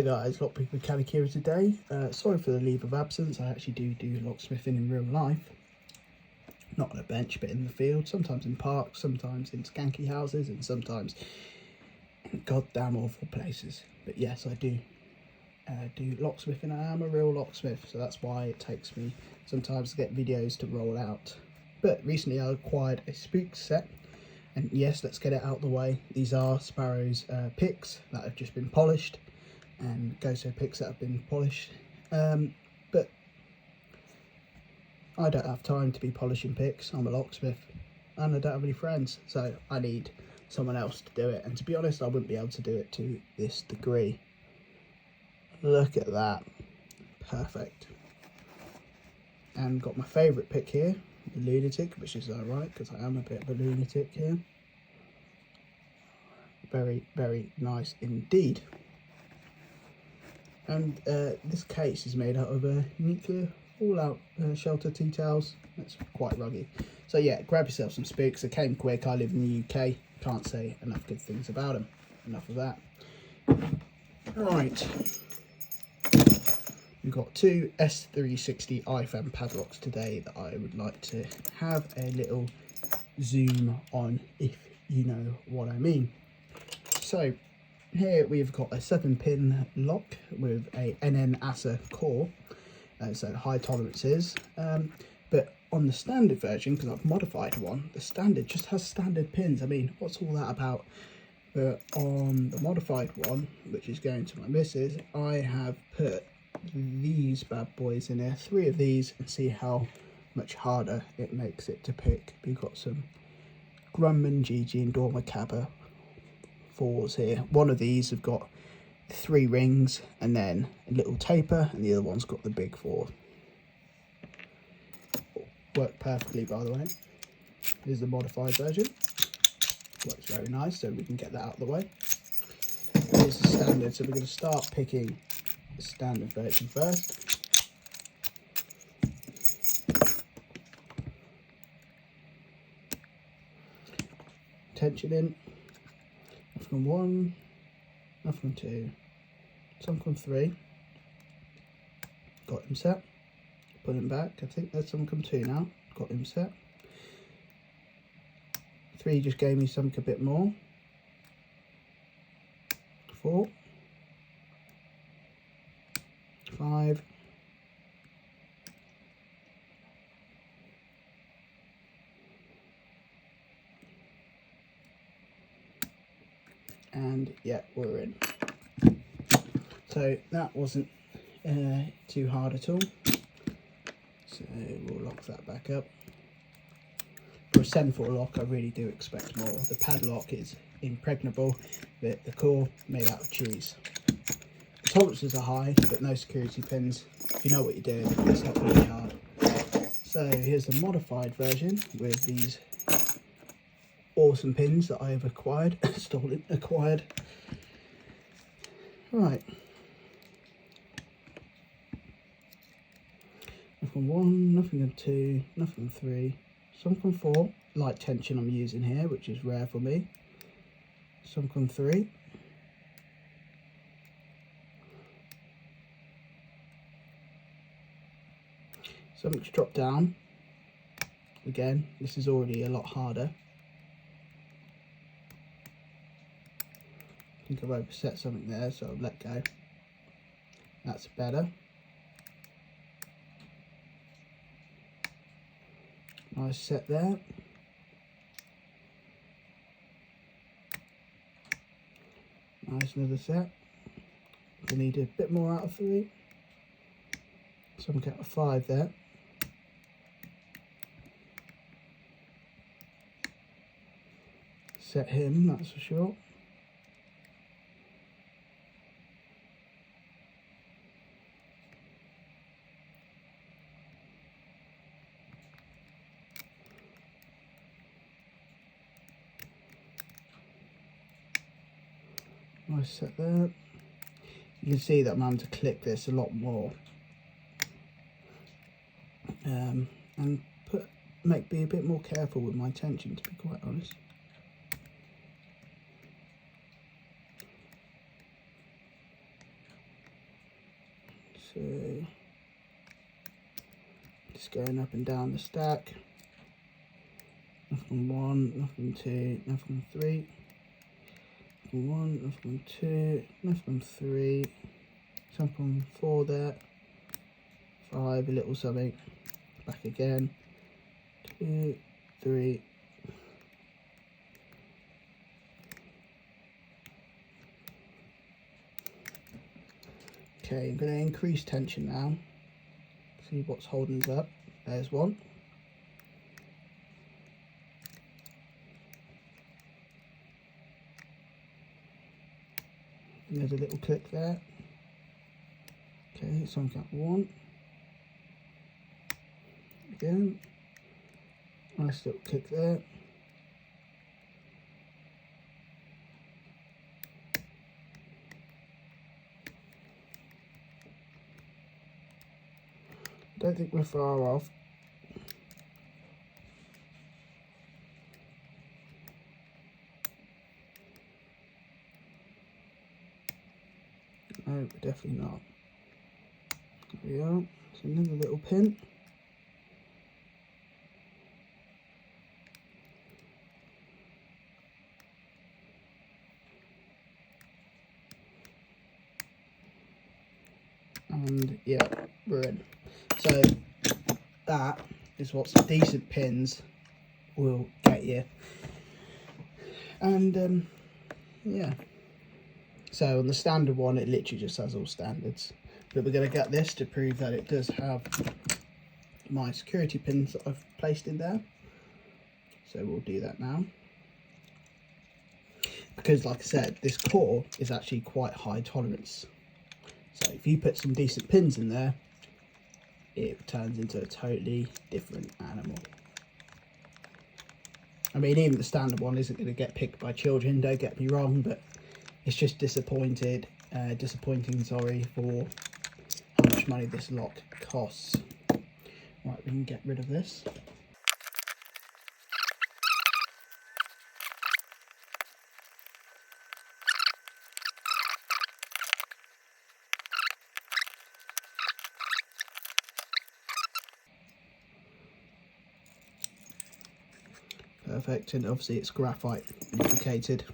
Hey guys, Lockpick Mechanic here today. Sorry for the leave of absence. I actually do locksmithing in real life. Not on a bench, but in the field. Sometimes in parks, sometimes in skanky houses, and sometimes in goddamn awful places. But yes, I do locksmithing. I am a real locksmith, so that's why it takes me sometimes to get videos to roll out. But recently I acquired a spook set. And yes, let's get it out of the way. These are Sparrow's picks that have just been polished. And Goso picks that have been polished, but I don't have time to be polishing picks. I'm a locksmith and I don't have any friends, so I need someone else to do it, and to be honest I wouldn't be able to do it to this degree. Look at that, perfect. And got my favourite pick here, the lunatic, which is alright because I am a bit of a lunatic here. Very, very nice indeed. And this case is made out of nuclear fallout shelter tea towels. That's quite rugged. So yeah, grab yourself some spooks. They came quick. I live in the UK. Can't say enough good things about them. Enough of that. Right. We've got two S360 Ifam padlocks today that I would like to have a little zoom on, if you know what I mean. So here we've got a 7-pin lock with a NN Assa core, so high tolerances, but on the standard version, because I've modified one, the standard just has standard pins. I mean, what's all that about? But on the modified one, which is going to my missus, I have put these bad boys in there, 3 of these, and see how much harder it makes it to pick. We've got some Grumman, GG and Dormakaba 4s here. One of these have got 3 rings and then a little taper, and the other one's got the big 4. Worked perfectly, by the way. Here's the modified version. Works very nice, so we can get that out of the way. Here's the standard, so we're going to start picking the standard version first. Tension in. Nothing on 1, nothing on 2, something on 3. Got him set. Put him back. I think there's something on 2 now. Got him set. 3 just gave me something a bit more. 4, 5, and yeah, we're in. So that wasn't too hard at all, so we'll lock that back up. For a 7-4 lock I really do expect more. The padlock is impregnable, but the core made out of cheese. The tolerances are high, but no security pins. If you know what you're doing, it's not really hard. So here's the modified version with these awesome pins that I have acquired. acquired. Right. Nothing on 1, nothing on 2, nothing on 3, something on 4. Light tension I'm using here, which is rare for me. Something on 3. Something's dropped down. Again, this is already a lot harder. I think I've overset something there, so I've let go. That's better. Nice set there. Nice, another set. We need a bit more out of 3. Something out of 5 there. Set him, that's for sure. Nice set there. You can see that I'm having to click this a lot more, and be a bit more careful with my tension, to be quite honest. So just going up and down the stack. Nothing 1, nothing 2, nothing 3. 1, nothing 2, nothing 3. Something 4 there. 5, a little something. Back again. 2, 3. Okay, I'm going to increase tension now. See what's holding us up. There's one. And there's a little click there. Okay, so I've got 1. Again. Nice little click there. Don't think we're far off. No, definitely not. There we are. So another little pin. And yeah, we're in. So that is what some decent pins will get you. And yeah. So on the standard one, it literally just has all standards. But we're going to get this to prove that it does have my security pins that I've placed in there. So we'll do that now. Because like I said, this core is actually quite high tolerance. So if you put some decent pins in there, it turns into a totally different animal. I mean, even the standard one isn't going to get picked by children, don't get me wrong, but it's just disappointing, sorry, for how much money this lock costs. Right, we can get rid of this. Perfect, and obviously it's graphite lubricated.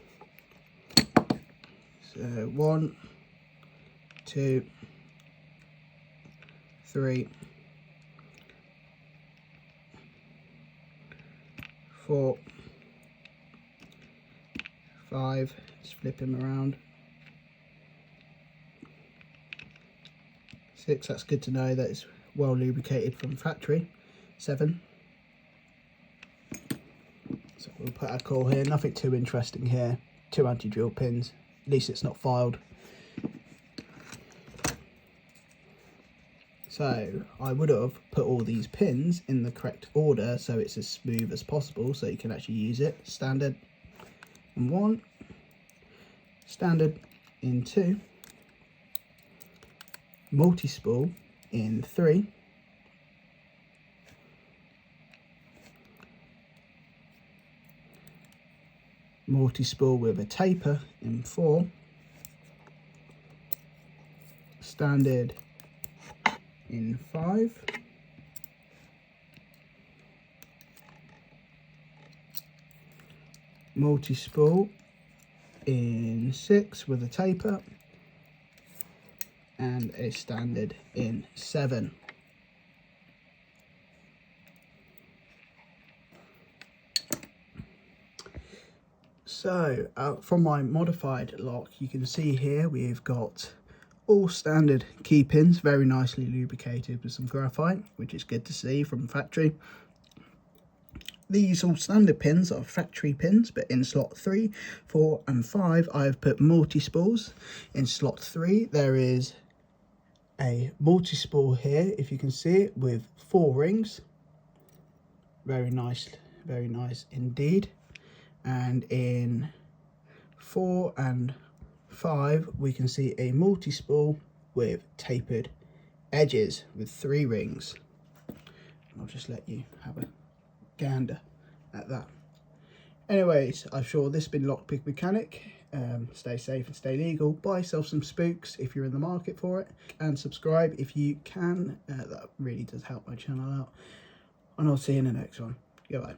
So 1, 2, 3, 4, 5. Just flip him around. 6. That's good to know that it's well lubricated from factory. 7. So we'll put our core here. Nothing too interesting here. 2 anti-drill pins. At least it's not filed. So I would have put all these pins in the correct order so it's as smooth as possible so you can actually use it. Standard in 1, standard in 2, multi-spool in 3, multi-spool with a taper in 4, standard in 5, multi-spool in 6 with a taper, and a standard in 7. So from my modified lock, you can see here we've got all standard key pins, very nicely lubricated with some graphite, which is good to see from factory. These all standard pins are factory pins, but in slot 3, 4 and 5 I've put multi-spools. In slot 3 there is a multi-spool here, if you can see it, with 4 rings. Very nice indeed. And in 4 and 5 we can see a multi-spool with tapered edges with 3 rings. I'll just let you have a gander at that. Anyways, I'm sure this has been Lockpick Mechanic. Stay safe and stay legal. Buy yourself some spooks if you're in the market for it, and subscribe if you can. That really does help my channel out. And I'll see you in the next one. Goodbye.